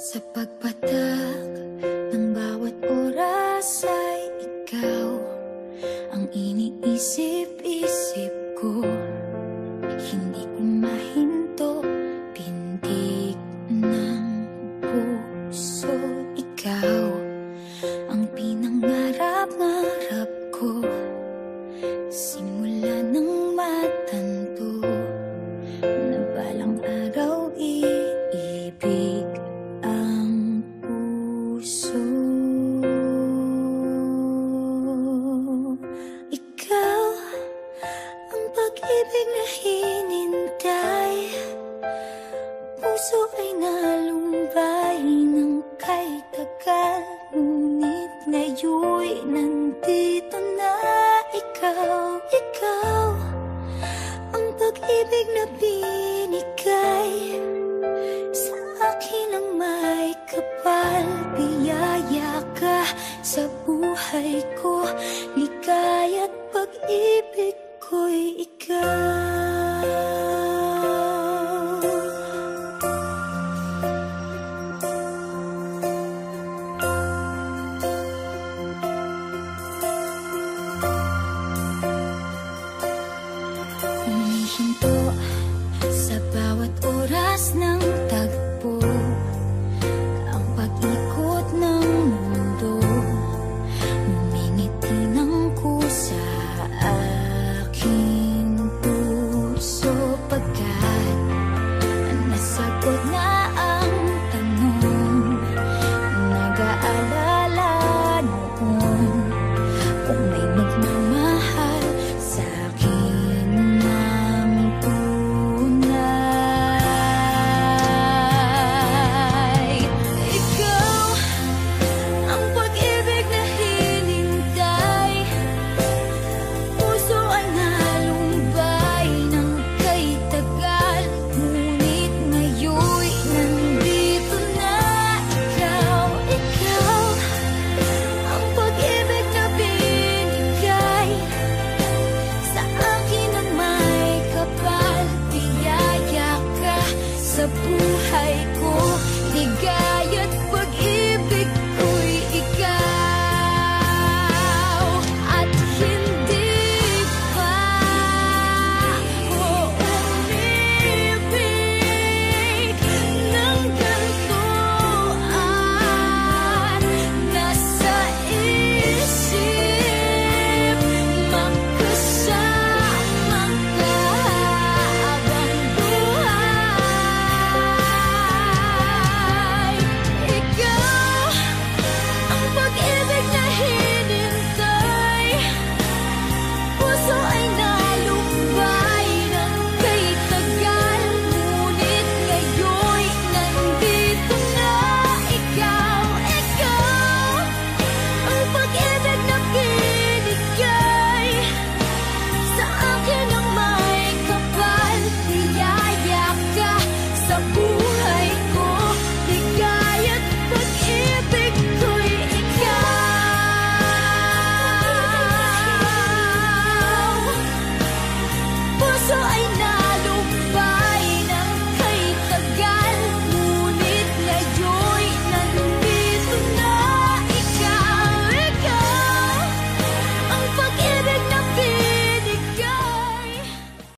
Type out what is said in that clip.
Sa pagpatak ng bawat oras ay ikaw ang iniisip-isip ko. Hindi ko mahinto, pintig ng puso. Ikaw ang pinangarap-ngarap ko, simula ng matanto na balang araw iibig ang puso. Ikaw ang pag-ibig na hinintay, puso ay nalumbay ng kay tagal, ngunit ngayon'y nandito na ikaw. Ikaw ang pag-ibig na binigay sa akin ang may kapal. Biyaya ka sa buhay ko, ligaya't pag-ibig ko'y ikaw. Humihinto sa bawat oras ng tagpo, ang pag-ikot ng mundo, ngumingiti ng kusa aking puso. Pagkat nasagot na ang tanong, nag-aalala noon kung may magmamahal sa akin ng tunay. Ikaw ang pag-ibig na hinintay, puso ay nalumbay ng kay tagal, ngunit ngayon'y nandito na ikaw. Ikaw ang pag-ibig na binigay sa akin ang may kapal. Biyaya ka sa buhay ko, ligaya